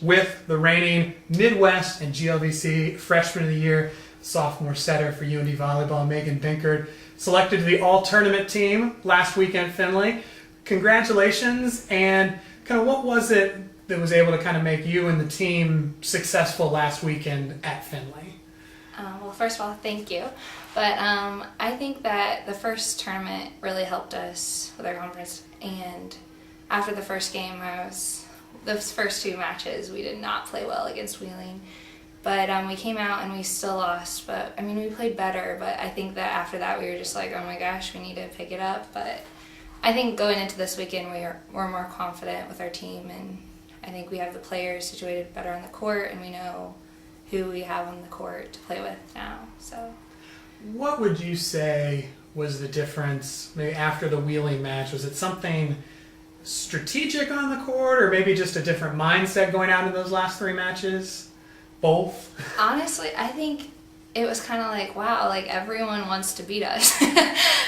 with the reigning Midwest and GLVC Freshman of the Year sophomore setter for UND Volleyball, Meghan Binkerd, selected to the all-tournament team last weekend at Findlay. Congratulations, and kind of what was it that was able to kind of make you and the team successful last weekend at Findlay? Well, first of all, thank you. But I think that the first tournament really helped us with our conference. And after the first game, those first two matches, we did not play well against Wheelie. But we came out and we still lost. But I mean, we played better. But I think that after that, we were just like, oh my gosh, we need to pick it up. But I think going into this weekend, we're more confident with our team, and I think we have the players situated better on the court, and we know who we have on the court to play with now. So, what would you say was the difference maybe after the Wheelie match? Was it something strategic on the court, or maybe just a different mindset going out in those last three matches? Both? Honestly, I think it was kind of like, wow, like everyone wants to beat us.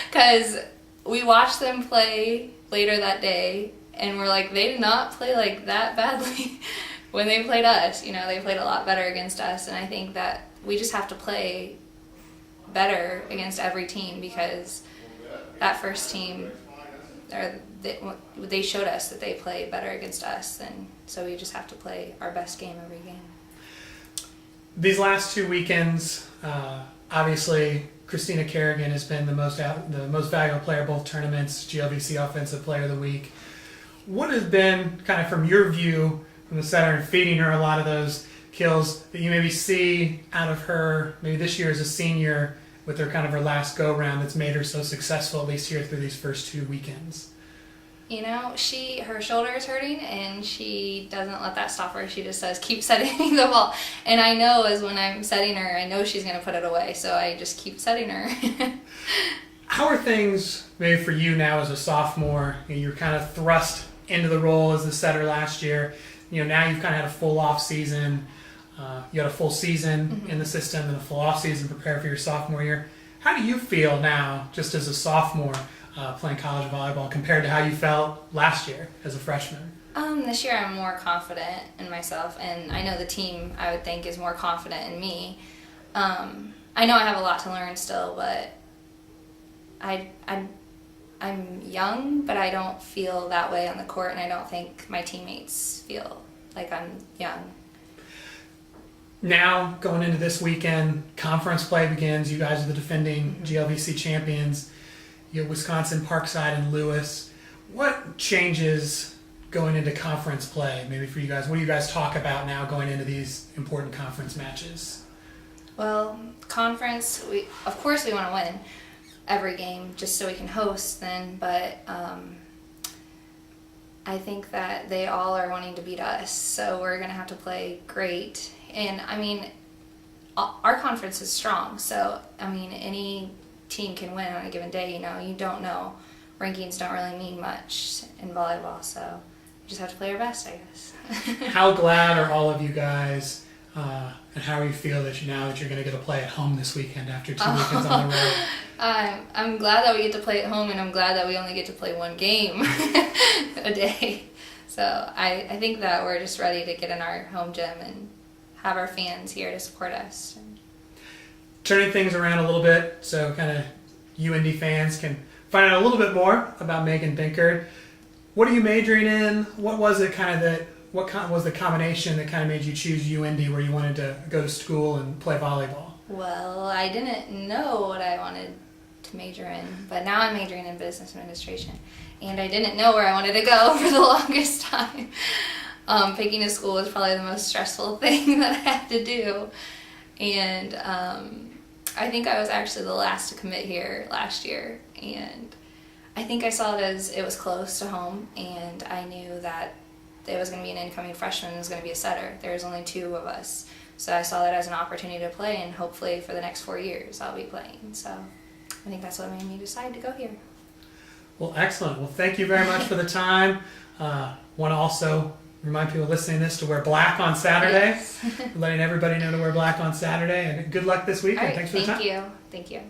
Because we watched them play later that day, and we're like, they did not play like that badly when they played us. You know, they played a lot better against us, and I think that we just have to play better against every team, because that first team, they showed us that they play better against us, and so we just have to play our best game every game. These last two weekends, obviously, Christina Kerrigan has been the most valuable player of both tournaments, GLVC Offensive Player of the Week. What has been, kind of from your view, from the setter, and feeding her a lot of those kills that you maybe see out of her, maybe this year as a senior, with her kind of her last go-round that's made her so successful, at least here through these first two weekends? You know, her shoulder is hurting, and she doesn't let that stop her. She just says, keep setting me the ball. And I know as when I'm setting her, I know she's going to put it away, so I just keep setting her. How are things maybe for you now as a sophomore? You're kind of thrust into the role as the setter last year. Now you've kind of had a full off season. You had a full season in the system and a full off season prepared for your sophomore year. How do you feel now, just as a sophomore, playing college volleyball, compared to how you felt last year as a freshman? This year I'm more confident in myself, and I know the team, I would think, is more confident in me. I know I have a lot to learn still, but I'm young, but I don't feel that way on the court, and I don't think my teammates feel like I'm young. Now, going into this weekend, conference play begins. You guys are the defending GLVC champions. You have Wisconsin, Parkside, and Lewis. What changes going into conference play, maybe for you guys? What do you guys talk about now going into these important conference matches? Well, conference, of course we want to win every game just so we can host then, but I think that they all are wanting to beat us, so we're going to have to play great. And I mean, our conference is strong, so I mean, any team can win on a given day. You don't know. Rankings don't really mean much in volleyball, so we just have to play our best, I guess. How glad are all of you guys, and how do you feel that now that you're going to get to play at home this weekend after 2 weekends on the road? I'm glad that we get to play at home, and I'm glad that we only get to play one game a day. So I think that we're just ready to get in our home gym and have our fans here to support us. Turning things around a little bit so kind of UND fans can find out a little bit more about Meghan Binkerd. What are you majoring in? What was it what was the combination that kind of made you choose UND, where you wanted to go to school and play volleyball? Well, I didn't know what I wanted to major in, but now I'm majoring in business administration. And I didn't know where I wanted to go for the longest time. Picking a school was probably the most stressful thing that I had to do. And I think I was actually the last to commit here last year. And I think I saw it as it was close to home, and I knew that it was going to be an incoming freshman and it was going to be a setter. There was only two of us. So I saw that as an opportunity to play, and hopefully for the next 4 years I'll be playing. So I think that's what made me decide to go here. Well, excellent. Well, thank you very much for the time. Want to also remind people listening to this to wear black on Saturday. Yes. Letting everybody know to wear black on Saturday. And good luck this weekend. All right, Thanks for the time. Thank you.